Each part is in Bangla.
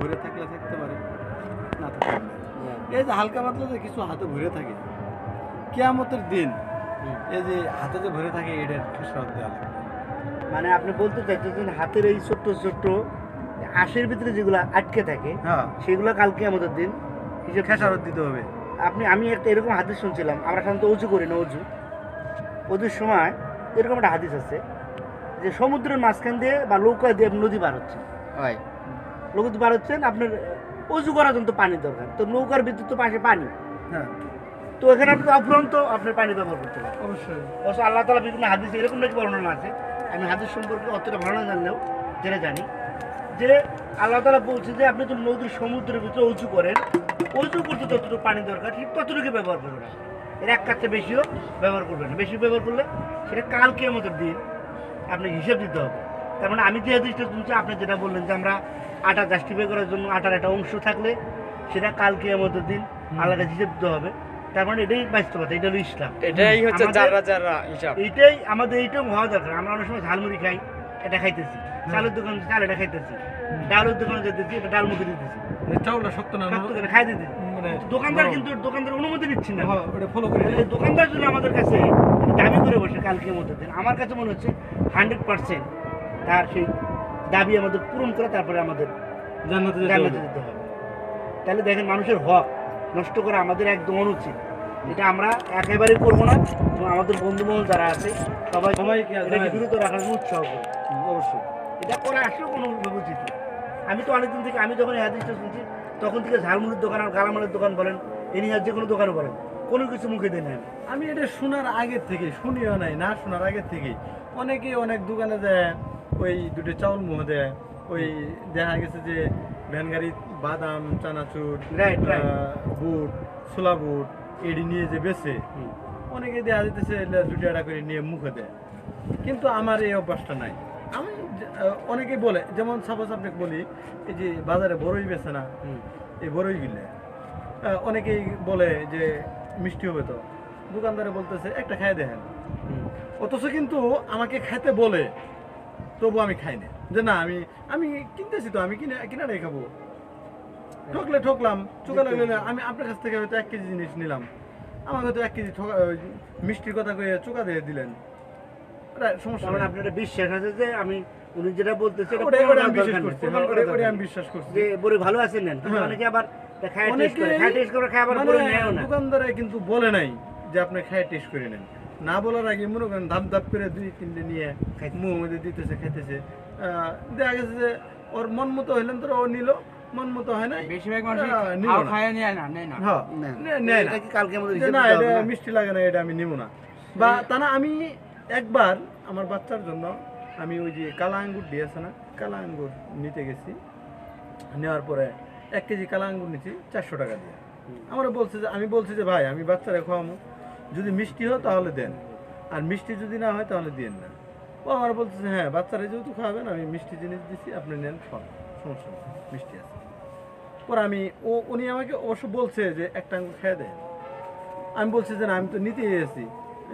ভরে থাকলে থাকতে পারে, না থাকতে পারে। এই যে হালকা পাতলা যে কিছু হাতে ভরে থাকে, কিয়ামতের দিন এই যে হাতে যে ভরে থাকে এটার খেসারত দেওয়া লাগবে। মানে আপনি বলতে চাইছেন হাতের এই ছোট্ট ছোট্ট আঁশের ভিতরে যেগুলো আটকে থাকে হ্যাঁ, সেগুলো কালকে আমাদের দিন হিসেবে খেসারত দিতে হবে। আমি একটা এরকম হাদিস শুনছিলাম, আমরা সাধারণত উঁচু করি না, অজুর সময় এরকম একটা হাদিস আছে যে সমুদ্রের মাঝখান দিয়ে বা নৌকা দিয়ে আপনি নদী পার হচ্ছেন, নদী পার হচ্ছেন, আপনার অজু করার জন্য তো পানির দরকার, তো নৌকার ভিতর তো পাশে পানি, হ্যাঁ, তো এখানে আপনি অফুরন্ত আপনার পানি ব্যবহার করতে পারেন। অবশ্যই। অবশ্য আল্লাহ তাআলা বিভিন্ন হাদিসে এরকম নাকি বর্ণনা আছে, আমি হাদিস সম্পর্কে অতটা ভালো না জানলেও যেটা জানি যে আল্লাহ তাআলা বলছে যে আপনি তো নদীর সমুদ্রের ভিতরে উঁচু করেন, উঁচু করতে যতটুকু পানি দরকার ঠিক ততটুকু ব্যবহার করবেন, এর এক কাছে বেশিও ব্যবহার করবেন না, বেশি ব্যবহার করলে সেটা কাল কিয়ামতের দিন আপনি হিসেব দিতে হবে। তার মানে আমি যে হাদিসটা শুনছি, আপনি যেটা বললেন যে আমরা আটা জাস্টিফাই করার জন্য আটার একটা অংশ থাকলে সেটা কাল কিয়ামতের দিন আল্লাহর কাছে হিসেব দিতে হবে, তার মানে এটাই বাস্তবতা, এটা হলো ইসলাম, এটাই হচ্ছে যারা যারা হিসাব। এইটাই আমাদের এইটাই হওয়া দরকার। আমরা অনেক সময় ঝালমুড়ি খাই, এটা খাইতেছি, চালের দোকানে চাল এটা খাইতেছি, ডালের দোকানে যেতেছি এটা ডাল মুখে দিতেছি, চাউলটা শক্ত না, সব দোকানে খাই দিতেছি, মানে দোকানদার কিন্তু দোকানদার অনুমতি দিচ্ছি না। হ্যাঁ, ওটা ফলো করে। এই দোকানদার যদি আমাদের কাছে দাবি করে বসে কালকে মধ্যে দিন, আমার কাছে মনে হচ্ছে 100% তার সেই দাবি আমাদের পূরণ করে তারপরে আমাদের জান্নাতে যেতে জান্নাতে হবে। যেতে হবে। তাহলে দেখেন মানুষের হক নষ্ট করা আমাদের একদম অনুচিত, এটা আমরা একেবারেই করবো না, এবং আমাদের বন্ধুমহল যারা আছে সবাইকে এটাকে বিরত রাখার জন্য উৎসাহ করবো। অবশ্যই। এটা করা আসলে কোনো উচিত না। আমি তো অনেকদিন থেকে, আমি যখন এই হাদিসটা শুনছি তখন থেকে ঝালমুড়ির দোকান আর গালামালের দোকান বলেন, এনিহার যে কোনো দোকানে বলেন, কোনো কিছু মুখে দেন না। আমি এটা শোনার আগের থেকে, শুনিও নাই, না শোনার আগের থেকে অনেকেই অনেক দোকানে দেয়, ওই দুটো চাউল মুহ দেয়, ওই দেখা গেছে যে ভ্যান গাড়ি বাদাম চানাচুর, Right, right. বুট, ছোলা বুট এডি নিয়ে যে বেছে, অনেকে দেওয়া যেতেছে 2 টাকা করে নিয়ে মুখে দেয়, কিন্তু আমার এই অভ্যাসটা নাই। আমি অনেকেই বলে, যেমন সাপোজ আপনাকে বলি, এই যে বাজারে বড়ই বেছে না, এই বড়ই গিলে অনেকেই বলে যে মিষ্টি হবে, তো দোকানদারে বলতেছে একটা খাই দেখেন, অথচ কিন্তু আমাকে খাইতে বলে, তবু আমি খাই না, যে না আমি আমি কিনতেছি তো, আমি কিনাটাই খাবো, ঠকলে ঠকলাম, চোখা লাগলে না। আমি আপনার কাছ থেকে হয়তো 1 কেজি জিনিস নিলাম, আমাকে হয়তো 1 কেজি মিষ্টির কথা কয়ে চোখা দিয়ে দিলেন, এটা সমস্যা মানে নেই। আপনার একটা বিশ্বাস আছে যে আমি উনি যেটা বলতেছে এটা ওটাই প্রমাণ আমি করার বিশ্বাস দরকার নেই, করছি, প্রমাণ করার ওটাই দরকার আমি নেই। বিশ্বাস করছি। যে বড়ি ভালো আছে নেন, কিন্তু হ্যাঁ। অনেকে আবার খায় টেস্ট অনেকে করে, খায় টেস্ট করে খায় আবার মানে বড়ি নেয়ও না। দোকানদারে কিন্তু বলে নাই যে আপনি খাই টেস্ট করে নেন, না বলার আগে মনে করেন ধাপ ধাপ করে 2-3টে নিয়ে মুখ মধ্যে দিতেছে, খাইতেছে, দেখা গেছে যে ওর মন মতো হইলেন তো ও নিল, মন মতো হয় নাই, বেশিরভাগ মানুষ নিল খাও না। খায় নেয় না, নেয় না। হ্যাঁ, নেয় নেয় না। এটা কি কালকে আমাদের যে হিসেব না দিতে এটা হবে না? মিষ্টি লাগে না, এটা আমি নিব না। বা তা না, আমি একবার আমার বাচ্চার জন্য আমি ওই যে কালা আঙ্গুর দিয়েছে না, কালা আঙ্গুর নিতে গেছি, নেওয়ার পরে 1 কেজি কালা আঙ্গুর নিচ্ছি 400 টাকা দিয়ে। আমরা বলছে যে, আমি বলছি যে ভাই আমি বাচ্চারা খাওয়াবো, যদি মিষ্টি হয় তাহলে দেন, আর মিষ্টি যদি না হয় তাহলে দিন না। ও আমার বলতেছে হ্যাঁ বাচ্চারা যেহেতু খাওয়াবেন, আমি মিষ্টি জিনিস দিচ্ছি, আপনি নেন, খান, সমস্যা নেই, মিষ্টি আছে। পরে উনি আমাকে অবশ্য বলছে যে একটা আঙ্গুর খেয়ে দেন, আমি বলছি যে না আমি তো নিতে এসেছি,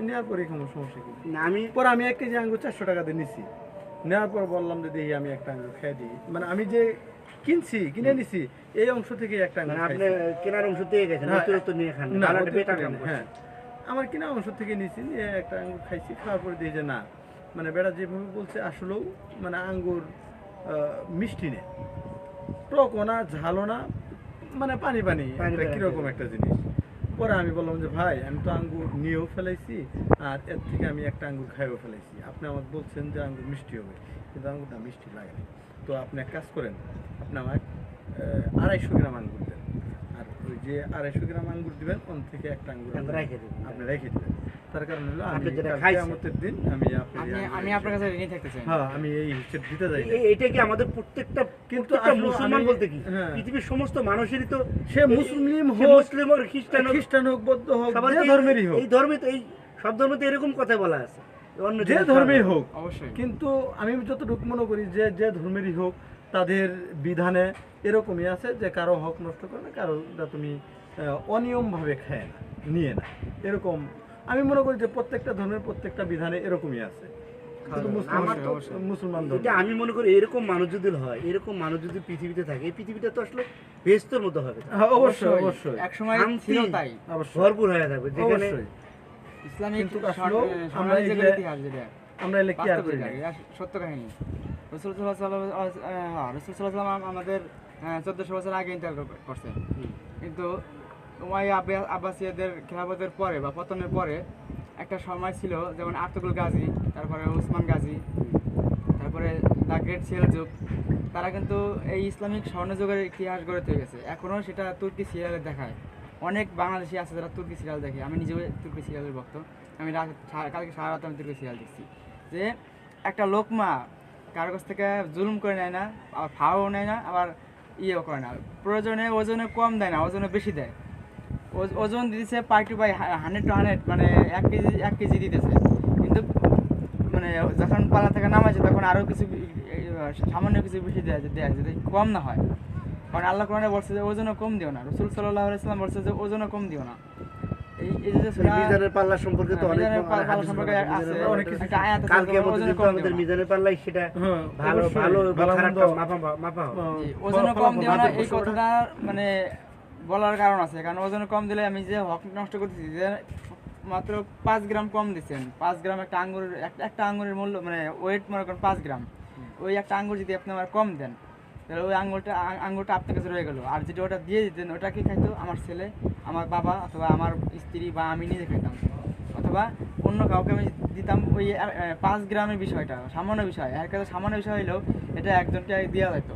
নেওয়ার পরে কোনো সমস্যা কি। না আমি পরে আমি 1 কেজি আঙ্গুর 400 টাকা দিয়ে নিছি, নেওয়ার পর বললাম যে দেখি আমি একটা আঙ্গুর খেয়ে দিই, মানে আমি যে কিনে নিছি এই অংশ থেকে একটা মানে আঙ্গুর আপনি খাইছি। কেনার অংশ দিয়ে গেছেন, হ্যাঁ, অতিরিক্ত নিয়ে খান না, না, অতিরিক্ত বেটার কাম না, করছেন। হ্যাঁ আমার কিনা অংশ থেকে নিছি, নিয়ে একটা আঙ্গুর খাইছি, খাওয়ার পরে দেখি যে না, মানে বেটা যেভাবে বলছে আসলেও মানে আঙ্গুর মিষ্টি নেই, টকও না, ঝালও না, মানে পানি পানি পানি একটা পানি। কিরকম একটা জিনিস। পরে আমি বললাম যে ভাই আমি তো আঙ্গুর নিয়েও ফেলাইছি, আর এর থেকে আমি একটা আঙ্গুর খাইও ফেলাইছি, আপনি আমাকে বলছেন যে আঙ্গুর মিষ্টি হবে, কিন্তু আঙ্গুরটা মিষ্টি লাগে না, তো আপনি এক কাজ করেন, আপনি আমাকে 250 গ্রাম আঙ্গুর দেন, আর ওই যে 250 গ্রাম আঙ্গুর দিবেন, ওন থেকে একটা আঙ্গুর আপনি রেখে দিবেন। আপনি রেখে দিবেন। তার কারণ হলো আমি আপনি যেটা কাল খাইছেন। কিয়ামতের দিন আমি আমি আপনার কাছে ঋণী থাকতে চাই না। হ্যাঁ আমি এই হিসেব দিতে যাই না। এটা কি আমাদের প্রত্যেকটা কিন্তু প্রত্যেকটা আসলে মুসলমান আমি- বলতে কি হ্যাঁ। পৃথিবীর সমস্ত মানুষেরই তো সে মুসলিম সে হোক, মুসলিম হোক খ্রিস্টান হোক, খ্রিস্টান হোক, বৌদ্ধ হোক, সবার যে ধর্মেরই হোক, এই ধর্মে তো এই সব ধর্মে তো এরকম কথা বলা আছে, অন্য যে জিনিস ধর্মেই বলা হোক, অবশ্যই। কিন্তু আমি যতটুকু মনে করি যে ধর্মেরই হোক, তাদের বিধানে এরকমই আছে যে কারো হক নষ্ট করে না, কারোটা তুমি অনিয়মভাবে খায় না, নিয়ে না, এরকম আমি মনে করি যে প্রত্যেকটা ধর্মের প্রত্যেকটা বিধানে এরকমই আছে। শুধু আমার তো মুসলমান এটা ধর্ম। আমি মনে করি এরকম মানুষ যদি হয়, এরকম মানুষ যদি পৃথিবীতে থাকে, এই পৃথিবীটা তো আসলে বেহেশতের মতো হবে, হ্যাঁ, অবশ্যই অবশ্যই এক সময় শান্তি। ছিল তাই। অবশ্যই ভরপুর হয়ে থাকবে, যেখানে অবশ্যই। ইসলামিক কিন্তু আসলেও আমরা স্বর্ণালী যুগের এগুলা- ইতিহাস যেটা আমরা এলে কি আর বাস্তব করি যেটা, না। এটা সত্য কাহিনী। রাসূল সাল্লাল্লাহু আলাইহি ওয়াসাল্লাম আমাদের 1400 বছর আগে ইন্তেকাল করছেন। কিন্তু উমাইয়া আব্বাসীয়দের খেলাফতের পরে বা পতনের পরে একটা সময় ছিল, যেমন আর্তুগরুল গাজী, তারপরে উসমান গাজী, তারপরে দ্য গ্রেট সেলজুক। তারা কিন্তু এই ইসলামিক স্বর্ণযুগের ইতিহাস গড়ে তুলে গেছে। এখনও সেটা তুর্কি সিরিয়ালে দেখায়। অনেক বাংলাদেশি আছে যারা তুর্কি সিরিয়াল দেখে। আমি নিজেও তুর্কি সিরিয়ালের ভক্ত। আমি কালকে সারা রাত আমি তুর্কি সিরিয়াল দেখছি। যে একটা লোকমা কারো কাছ থেকে জুলুম করে নেয় না, আবার ফাও নেয় না, আবার ইয়েও করে না। প্রয়োজনে ওজনে কম দেয় না, ওজনে বেশি দেয়। ওজন দিতেছে পাই টু পাই 100 to 100, মানে 1 কেজি দিতেছে। কিন্তু মানে যখন পালা থেকে নামাইছে তখন আরও কিছু সামান্য কিছু বেশি দেয় যাতে কম না হয়। কারণ আল্লাহ কোরআনে বলছে যে ওজনও কম দিও না। রাসূল সাল্লাল্লাহু আলাইহি ওয়াসাল্লাম বলছে যে ওজনও কম দিও না। এই যে মিজানের পাল্লা সম্পর্কে তো অনেক মিজানের পাল্লা হাদিস সম্পর্কে আছে, আছে, মিজানের অনেক কিছু। একটা আয়াত আছে, কালকে ওজনও আমাদের কম দিও আমাদের না। মিজানের পাল্লাই সেটা হ্যাঁ, ভালো অবশ্যই। ভালো ভালো খারাপটা মন্দ, মাপা হয়। জি, ওজনও কম দিও না, এই ফলাফল কথাটা মানে বলার কারণ আছে। কারণ ওজন কম দিলে আমি যে হক নষ্ট করতেছি, যে মাত্র 5 গ্রাম কম দিচ্ছেন। 5 গ্রাম একটা আঙ্গুরের একটা আঙ্গুরের মূল্য মানে ওয়েট মনে করেন 5 গ্রাম। ওই একটা আঙ্গুর যদি আপনি আমার কম দেন, তাহলে ওই আঙ্গুরটা আপনার কাছে রয়ে গেল। আর যেটা ওটা দিয়ে দিতেন, ওটা কি খাইতো? আমার ছেলে, আমার বাবা, অথবা আমার স্ত্রী, বা আমি নিজে খাইতাম, অথবা অন্য কাউকে আমি দিতাম। ওই 5 গ্রামের বিষয়টা সামান্য বিষয়, এর কাছে সামান্য বিষয় হইলেও এটা একজনকে দেওয়া যেত,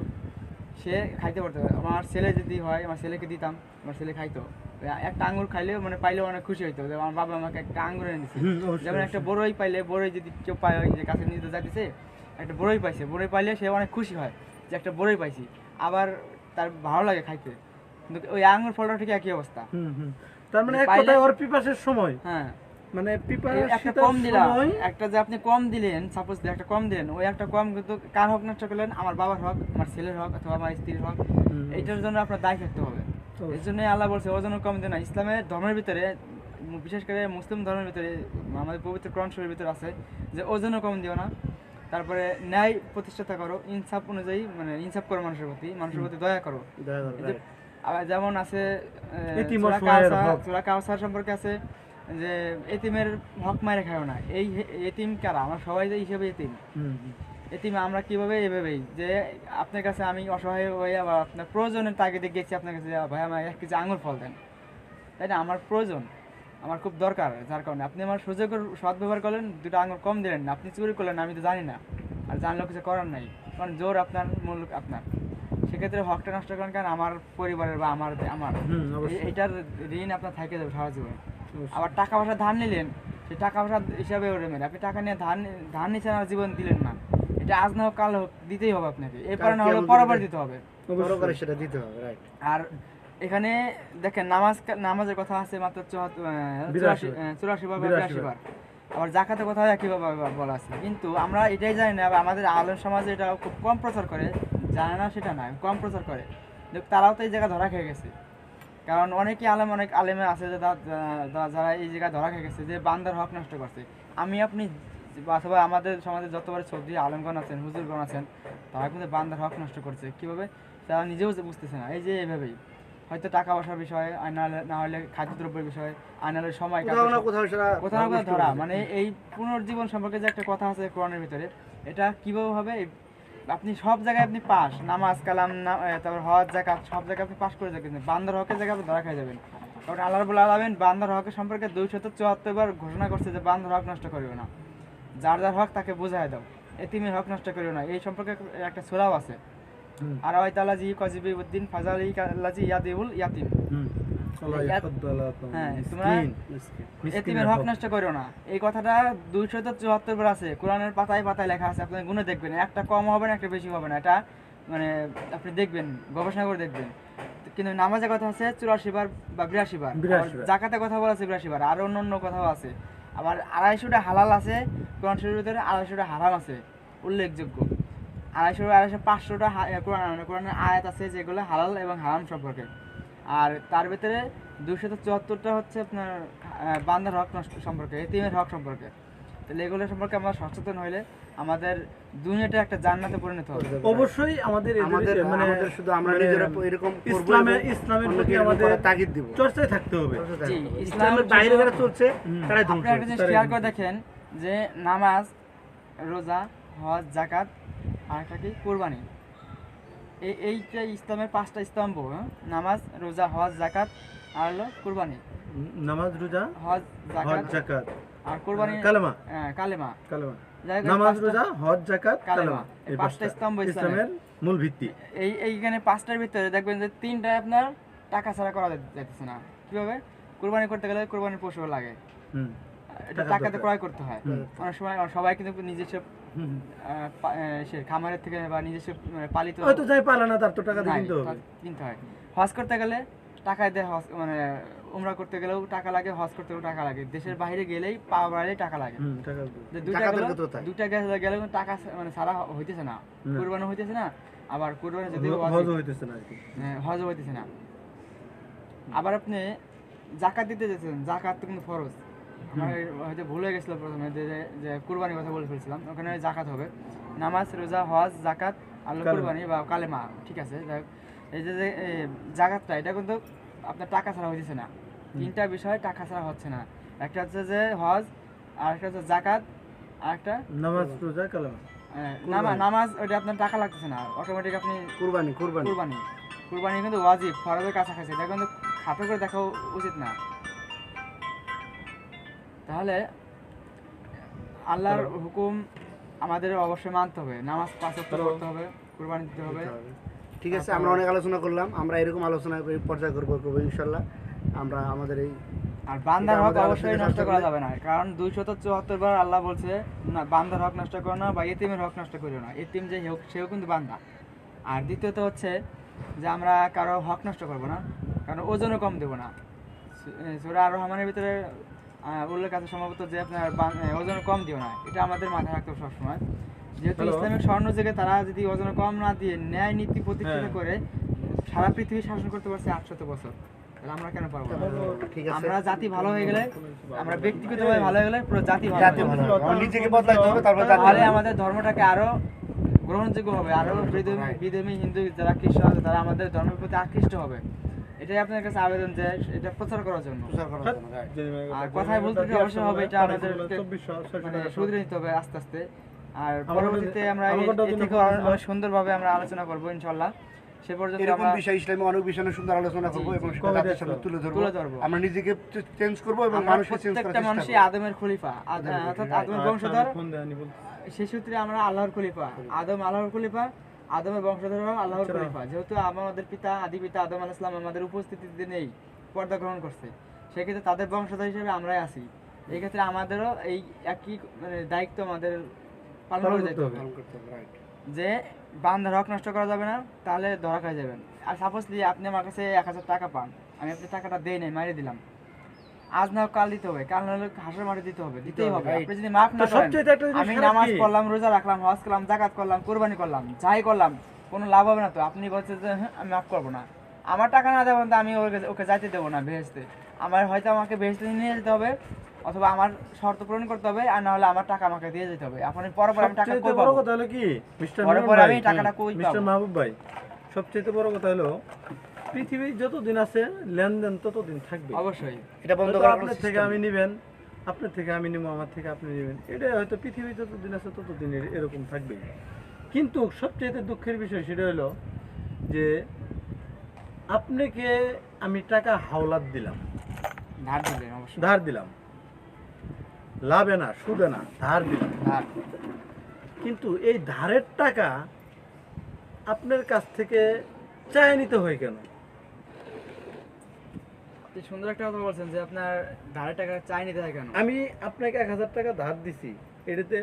সে খাইতে পারতো। আমার ছেলে যদি হয়, আমার ছেলেকে দিতাম, আমার ছেলে খাইতো। একটা আঙ্গুর খাইলেও মানে পাইলেও অনেক খুশি হইতো যে আমার বাবা আমাকে একটা আঙ্গুর এনে দিচ্ছে। অবশ্যই, যেমন একটা বড়ই পাইলে, বড়ই যদি কেউ পায়, ওই যে কাছে নিতে যাইতেছে, একটা বড়ই পাইছে, বড়ই পাইলে সে অনেক খুশি হয় যে একটা বড়ই পাইছি, আবার তার ভালো লাগে খাইতে। কিন্তু ওই আঙ্গুর ফলটা ঠিক একই অবস্থা। তার মানে এক পাইলে- কথায় ওর পিপাসের সময়, হ্যাঁ, মানে এই একটা পিপাসিতার কম দিলাম, সময়। একটা যে আপনি কম দিলেন, সাপোজ একটা কম দিলেন, ওই একটা কম কিন্তু কার হক নষ্ট করলেন? আমার বাবার হক, আমার ছেলের হক, অথবা আমার স্ত্রীর হক। এইটার জন্য আপনার দায় থাকতে হবে। অবশ্যই। এই জন্যই আল্লাহ বলছে ওজন কম দেয় না। ইসলামের ধর্মের ভিতরে, বিশেষ করে মুসলিম ধর্মের ভিতরে, আমাদের পবিত্র কোরআন শরীফের ভিতরে আছে যে ওজনও কম দিও না। তারপরে ন্যায় প্রতিষ্ঠাতা করো, ইনসাফ অনুযায়ী, মানে ইনসাফ করো মানুষের প্রতি দয়া করো। দয়া করে, এই যে আবার যেমন আছে এতিম সূরা অসহায়ের হক। সূরা কাউসার সম্পর্কে আছে যে এতিমের হক মাইরে খাও না। এই এতিম কারা? আমরা সবাই যে হিসেবে এতিম। এতিম আমরা কিভাবে? এভাবেই যে আপনার কাছে আমি অসহায় হয়ে, আবার আপনার প্রয়োজনের তাগিদে গেছি আপনার কাছে, ভাই আমার 1 কেজি আঙুর ফল দেন, তাই না? আমার প্রয়োজন, আমার খুব দরকার, যার কারণে আপনি আমার সুযোগের সদ্ব্যবহার করলেন, 2টা আঙুর কম দিলেন না, আপনি চুরি করলেন, আমি তো জানি না, আর জানলেও কিছু করার নাই, কারণ জোর আপনার, মূল্য আপনার। সেক্ষেত্রে হকটা নষ্ট করেন, কারণ আমার পরিবারের বা আমার অবশ্যই। এইটার ঋণ আপনার থাকে যাবে সারা জীবন। অবশ্যই। আবার টাকা পয়সা ধার নিলেন, সেই টাকা পয়সা হিসাবে ওরে মেরে আপনি টাকা নিয়ে ধার নিচ্ছেন, আর জীবন দিলেন না। এটা আজ না হোক কাল হোক দিতেই হবে আপনাকে, এরপরে না হলে পরবার দিতে হবে। পরকালে সেটা দিতে হবে, রাইট। আর এখানে দেখেন নামাজের কথা আছে মাত্র 84 বার বা 82 বার। আবার জাকাতের কথা একইভাবে বলা আছে। কিন্তু আমরা এটাই জানি না, আমাদের আলেম সমাজে এটা খুব কম প্রচার করে, জানে না সেটা নয়, কম প্রচার করে। তারাও তো এই জায়গায় ধরা খেয়ে গেছে। কারণ অনেক আলেমে আছে যে যারা এই জায়গায় ধরা খেয়ে গেছে যে বান্দার হক নষ্ট করছে। আমি আপনি অথবা আমাদের সমাজে যতবার চৌধুরী আলেমগণ আছেন, হুজুরগণ আছেন, তারা কিন্তু বান্দার হক নষ্ট করছে। কীভাবে? তারা নিজেও বুঝতেছে না। এই যে এভাবেই হয়তো টাকা পয়সার বিষয়ে, না হলে খাদ্যদ্রব্যের বিষয়ে, আনালে সময় কোথাও না কোথাও সেটা কোথাও না কোথাও ধরা। মানে এই পুনর্জীবন সম্পর্কে যে একটা কথা আছে কোরআনের ভিতরে, এটা কিভাবে হবে? আপনি সব জায়গায় আপনি পাস, নামাজ কালাম, তারপর হজ জাকাত, সব জায়গায় আপনি পাস করে যাবেন, বান্দার হকের জায়গায় আপনি ধরা খেয়ে যাবেন। কারণ আল্লাহ রাব্বুল আলামিন বান্দার হকের সম্পর্কে 274 বার ঘোষণা করছে যে বান্দার হক নষ্ট করিও না, যার যার হক তাকে বুঝায় দাও, এতিমের হক নষ্ট করিও না। এই সম্পর্কে একটা সূরাও আছে, আর ওয়াইতালাজি কজিবি উদ্দিন ফাজালি কালাজি ইয়াদিউল ইয়াতিম। হ্যাঁ, তোমরা এতিমের হক নষ্ট করো না, এই কথাটা 274 বার আছে কোরআনের পাতায় পাতায় লেখা আছে। আপনি গুনে দেখবেন, একটা কম হবে না, একটা বেশি হবে না, এটা মানে আপনি দেখবেন, গবেষণা করে দেখবেন। কিন্তু নামাজের কথা আছে 84 বার বা 82 বার, জাকাতের কথা বলা আছে 82 বার, আর অন্য কথাও আছে। আবার 250টা হালাল আছে কোরআন শরীফের ভিতরে, 250টা হারাম আছে উল্লেখযোগ্য। 500টা কোরআনের আয়াত আছে যেগুলো হালাল এবং হারাম সম্পর্কে। আর তার ভিতরে 274টা হচ্ছে আপনার বান্দার হক নষ্ট সম্পর্কে, এতিমের হক সম্পর্কে। তাহলে এগুলো সম্পর্কে আমরা সচেতন হইলে আমাদের দুনিয়াটা একটা জান্নাতে পরিণত হবে। অবশ্যই আমাদের আমাদের মানে আমাদের শুধু আমরা মানে নিজেরা এরকম করবো ইসলামের এবং ইসলামের অন্যকে প্রতি এরকম আমাদের করার তাগিদ দিব। চর্চায় থাকতে হবে। জি, ইসলামের বাইরে যারা চলছে তারাই ধ্বংস আপনি একটা জিনিস তারাই খেয়াল ধ্বংস। করে দেখেন যে নামাজ, রোজা, হজ, জাকাত আর একটা কি কোরবানি, এইটা ইসলামের 5টা স্তম্ভ। হ্যাঁ? নামাজ, রোজা, হজ, জাকাত আর হলো কোরবানি। নামাজ, রোজা, হজ, হজ, জাকাত যাকাত, আর কোরবানি, কালেমা, কালেমা। কালেমা। যাই হোক, এই নামাজ, 5টা রোজা, হজ, যাকাত, কালেমা, কালেমা, এই এই 5টা পাঁচটা স্তম্ভ ইসলামের মূল ভিত্তি। এইখানে 5টার ভিতরে দেখবেন যে 3টায় আপনার টাকা ছাড়া করা যাইতেছে না। কিভাবে? কোরবানি করতে গেলে কোরবানির পশু লাগে, হুম, এটা টাকার টাকাতে দরকার। ক্রয় করতে হয়। হুম। অনেক সময় সবাই কিন্তু নিজস্ব হুম। সে খামারের থেকে বা নিজস্ব পালিত হয়তো যাই পারে না, তার তো টাকা দিয়ে নাই, কিনতে হবে। তা কিনতে হয়। হজ করতে গেলে টাকা দিয়ে হজ, মানে উমরা করতে গেলেও টাকা লাগে, হজ করতে গেলেও টাকা লাগে, দেশের বাইরে গেলেই পাওয়া বাইরে টাকা লাগে। হুম, টাকা দিয়ে। যে দুইটা জাকাতের গেল, ক্ষেত্রেও তাই। দুইটা গেলে কিন্তু টাকা মানে সারা হইতেছে না, না। কোরবানি হইতেছে না, আবার কোরবানি যদি হজও হইতেছে না আর কি। হজও হইতেছে না। আবার আপনি জাকাত দিতে যাচ্ছেন, জাকাত তো কিন্তু ফরজ। আমার হয়তো ভুলে গেছিল প্রথমে যে কুরবানির কথা বলে ফেলছিলাম, ওখানে জাকাত হবে। নামাজ, রোজা, হজ, জাকাত আর হলো কালেমা। কুরবানি বা কালেমা, ঠিক আছে। যাই হোক, এই যে জাকাতটা, এটা কিন্তু আপনার টাকা ছাড়া হইতেছে না। 3টা বিষয় টাকা ছাড়া হচ্ছে না। একটা হচ্ছে যে হজ, আর একটা হচ্ছে জাকাত, আর একটা নামাজ, রোজা, কালেমা। নামাজ, ওটা আপনার টাকা লাগতেছে না, অটোমেটিক আপনি কুরবানি কুরবানি কুরবানি। কুরবানি কিন্তু ওয়াজিব, ফরজের কাছাকাছি, এটা কিন্তু খাটো করে দেখা উচিত না। তাহলে আল্লাহর হুকুম আমাদের অবশ্যই মানতে হবে, নামাজ 5 ওয়াক্ত পড়তে হবে, কুরবানি দিতে হবে। ঠিক আছে, আমরা অনেক আলোচনা করলাম, আমরা এরকম আলোচনা করে পর্যায় করবো ইনশাল্লাহ। আমরা আমাদের এই আর বান্দার এটা হক আমাদের অবশ্যই আলোচনা নষ্ট শেষ করা করলে- যাবে না, কারণ 274 বার আল্লাহ বলছে না, বান্দার হক নষ্ট করো না বা ইতিমের হক নষ্ট করিও না। ইতিম যে হোক সেও কিন্তু বান্দা। আর দ্বিতীয়ত হচ্ছে যে আমরা কারো হক নষ্ট করবো না, কারণ ওজনও কম দেবো না। সূরা আর রহমানের ভিতরে উল্লেখ আছে সম্ভবত যে আপনার ওজন কম দিও না, এটা আমাদের মাথায় রাখতে হবে সবসময়। যেহেতু Hello? ইসলামিক স্বর্ণ যুগে তারা যদি ওজন কম না দিয়ে ন্যায় নীতি প্রতিষ্ঠিত হ্যাঁ। করে সারা পৃথিবী শাসন করতে পারছে 800 বছর, তাহলে আমরা কেন পারবো না? ঠিক আছে, আমরা জাতি ভালো হয়ে গেলে, আমরা ব্যক্তিগতভাবে ভালো হয়ে গেলে পুরো জাতি ভালো জাতি হবে। ভালো হবে। আমার নিজেকে বদলাইতে হবে, তারপর জাতি তাহলে ভালো হবে। আমাদের ধর্মটাকে আরো গ্রহণযোগ্য হবে, আরো বিধর্মী হিন্দু যারা খ্রিস্টান আছে তারা আমাদের ধর্মের প্রতি আকৃষ্ট হবে। এটাই আপনার কাছে আবেদন যে এটা প্রচার করার জন্য। প্রচার করার জন্য, right? আর কথায় বলতে গেলে অবশ্যই হবে, এটা আমাদের মানে শুধরে নিতে হবে আস্তে আস্তে। আর পরবর্তীতে আমরা এ থেকে অনেক সুন্দরভাবে আমরা আলোচনা করবো ইনশাল্লাহ। সে পর্যন্ত এরকম আমরা বিষয় ইসলামে অনেক বিষয় নিয়ে সুন্দর আলোচনা করবো এবং সেটা কবে জাতির দেখছো? সামনে তুলে তুলে ধরবো। ধরবো। আমরা নিজেকে চেঞ্জ করবো এবং আমরা মানুষকে চেঞ্জ করার প্রত্যেকটা চেষ্টা মানুষই করবো। আদমের খলিফা, অর্থাৎ আদমের বংশধর। সেই সূত্রে আমরা আল্লাহর খলিফা, আদম আল্লাহর খলিফা, আদমের বংশধর আল্লাহর খলিফা। যেহেতু আমাদের পিতা, আদি পিতা আদম আলাইহিস সালাম আমাদের উপস্থিতিতে নেই, পর্দা গ্রহণ করছে, সেক্ষেত্রে তাদের বংশধর হিসেবে আমরাই আছি। এই ক্ষেত্রে আমাদেরও এই একই মানে দায়িত্ব আমাদের পালন করে যেতে হবে, পালন করতে হবে, right? যে বান্দার হক নষ্ট করা যাবে না, তাহলে ধরা খাই যাবেন। আর সাপোজলি আপনি আমার কাছে 1000 টাকা পান, আমি আপনি টাকাটা দেই নাই, মারিয়ে দিলাম, আজ না হোক কাল দিতে হবে, কাল না হলে হাসর মাঠে দিতে হবে, দিতেই হবে। right. আপনি যদি মাফ না তো করেন, সবচেয়ে একটা জিনিস আমি খারাপ নামাজ কি? পড়লাম, রোজা রাখলাম, হজ করলাম, জাকাত করলাম, কুরবানি করলাম, যাই করলাম, কোনো লাভ হবে না। তো আপনি বলছেন যে হ্যাঁ, আমি মাফ করবো না, আমার টাকা না দেবেন তো আমি ওকে যাইতে দেবো না বেহেশতে। আমার হয়তো আমাকে বেহেশতে নিয়ে যেতে হবে, অথবা আমার শর্ত পূরণ করতে হবে, আর না হলে আমার টাকা আমাকে দিয়ে যেতে হবে। আপনি পরে আমি টাকা সবচেয়ে কই বড় পাবো? কথা হলো কি মিস্টার পরে মিলন পরে ভাই, আমি টাকাটা কই মিস্টার পাবো? মাহবুব ভাই, সবচেয়ে বড় কথা হলো পৃথিবীর যতদিন আছে লেনদেন ততদিন থাকবে। অবশ্যই এটা বন্ধ হয়তো করার আপনার থেকে আমি নিবেন, আপনার থেকে আমি নিব, আমার থেকে আপনি নেবেন, এটা হয়তো পৃথিবী যতদিন আছে ততদিন এরকম থাকবে। কিন্তু সবচেয়ে দুঃখের বিষয় সেটা হলো যে আপনাকে আমি টাকা হাওলাত দিলাম, ধার দিবেন, অবশ্যই ধার দিলাম, লাভে না সুদে না, ধার দিলাম, ধার। কিন্তু এই ধারের টাকা আপনার কাছ থেকে চাই নিতে হয় কেন? আপনি সুন্দর একটা কথা বলছেন যে আপনার ধারের টাকা চাই নিতে হয় কেন? আমি আপনাকে 1000 টাকা ধার দিছি, এটাতে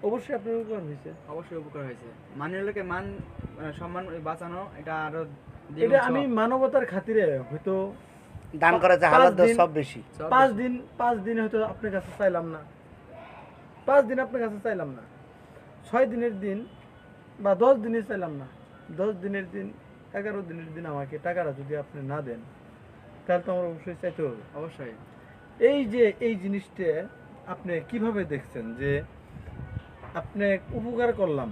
অবশ্যই আপনার উপকার হয়েছে। অবশ্যই উপকার হয়েছে। মানের লোকে মান সম্মান বাঁচানো, এটা আরো এটা আমি মানবতার খাতিরে হয়তো দান করা যায়, 5 হালাত দেওয়া দিন- সব বেশি। 5 দিন হয়তো আপনার কাছে চাইলাম না, 5 দিন আপনার কাছে চাইলাম না, 6 দিনের দিন বা 10 দিনে চাইলাম না, 10 দিনের দিন, 11 দিনের দিন আমাকে টাকাটা যদি আপনি না দেন, তাহলে তো আমার অবশ্যই চাইতে হবে। অবশ্যই এই যে এই জিনিসটা আপনি কিভাবে দেখছেন যে আপনি উপকার করলাম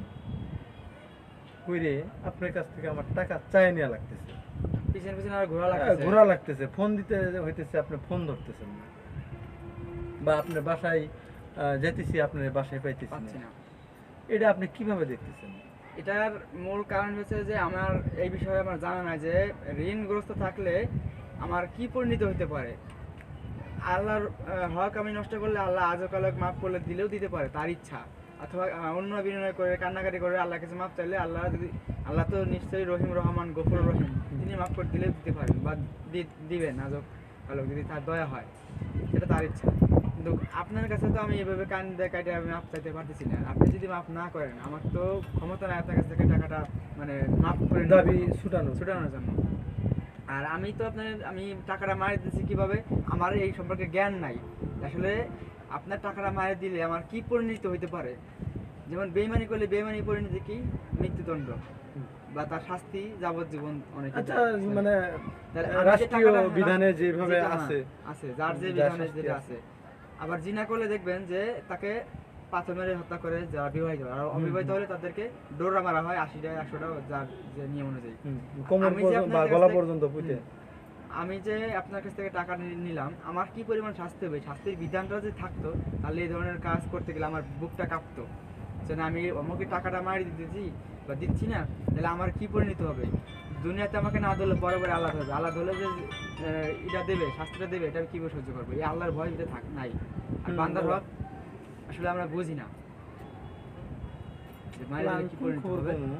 কইরে আপনার কাছ থেকে আমার টাকা চাই নেওয়া লাগতেছে, পিছনে পিছনে আর ঘোরা লাগছে। ঘোরা লাগতেছে, ফোন দিতে হইতেছে, আপনি ফোন ধরতেছেন না, বা আপনার বাসায় যেতেছি আপনার বাসায় পাইতেছি পাচ্ছি না, না। এটা আপনি কিভাবে দেখতেছেন? এটার মূল কারণ হচ্ছে যে আমার এই বিষয়ে আমার জানা নাই যে ঋণগ্রস্ত থাকলে আমার কি পরিণতি হতে পারে। আল্লাহর হক আমি নষ্ট করলে আল্লাহ আজও কালক মাফ করলে দিলেও দিতে পারে, তার ইচ্ছা। অথবা অন্য বিনিময় করে কান্নাকাটি করে আল্লাহ কাছে মাফ চাইলে আল্লাহ তো নিশ্চয়ই রহিম রহমান গফুর রহিম, তিনি মাফ করে দিলেও দিতে পারেন বা দিবেন আজও কালক যদি তার দয়া হয়, সেটা তার ইচ্ছা। কিন্তু আপনার কাছে তো আমি এভাবে কান দিয়ে কাটে আমি মাপ চাইতে পারতেছি না। আপনি যদি মাপ না করেন, আমার তো ক্ষমতা নাই আপনার কাছ থেকে টাকাটা মানে মাপ করে দাবি ছুটানো। ছুটানোর জন্য। আর আমি তো আমি টাকাটা মারি দিচ্ছি কিভাবে, আমার এই সম্পর্কে জ্ঞান নাই। আসলে আপনার টাকাটা মারি দিলে আমার কি পরিণতি হইতে পারে, যেমন বেইমানি করলে বেইমানি পরিণতি কি, মৃত্যুদণ্ড বা তার শাস্তি যাবজ্জীবন অনেক। আচ্ছা, মানে রাষ্ট্রীয় বিধানে যেভাবে আছে আছে যার যে যার বিধানে শাস্তি যেটা আছে। আছে। আবার জিনা করলে দেখবেন যে তাকে পাথর মেরে হত্যা করে যারা বিবাহিত, আর অবিবাহিত হলে তাদেরকে ডোরা মারা হয় 80 টাকা 100 টাকা যার যে নিয়ম অনুযায়ী। কোমর আমি যে পর্যন্ত আপনার বা কাছ গলা থেকে- পর্যন্ত পুঁতে। আমি যে আপনার কাছ থেকে টাকা নিলাম, আমার কি পরিমাণ শাস্তি হবে, শাস্তির বিধানটা যদি থাকতো তাহলে এই ধরনের কাজ করতে গেলে আমার বুকটা কাঁপতো যে না, আমি আমাকে টাকাটা মারি দিতেছি বা দিচ্ছি না, তাহলে আমার কি পরিণতি হবে। দুনিয়াতে আমাকে না ধরলে পরে পরে আল্লাহ ধরবে, আল্লাহ ধরলে যে এটা দেবে, শাস্তিটা দেবে, এটা আমি কীভাবে সহ্য করবো। এই আল্লাহর ভয় এটা নাই। আর বান্দার হক আসলে আমরা বুঝি না যে মায়ের আমি কি কোন পরিণতি খবর হবে। পাবো?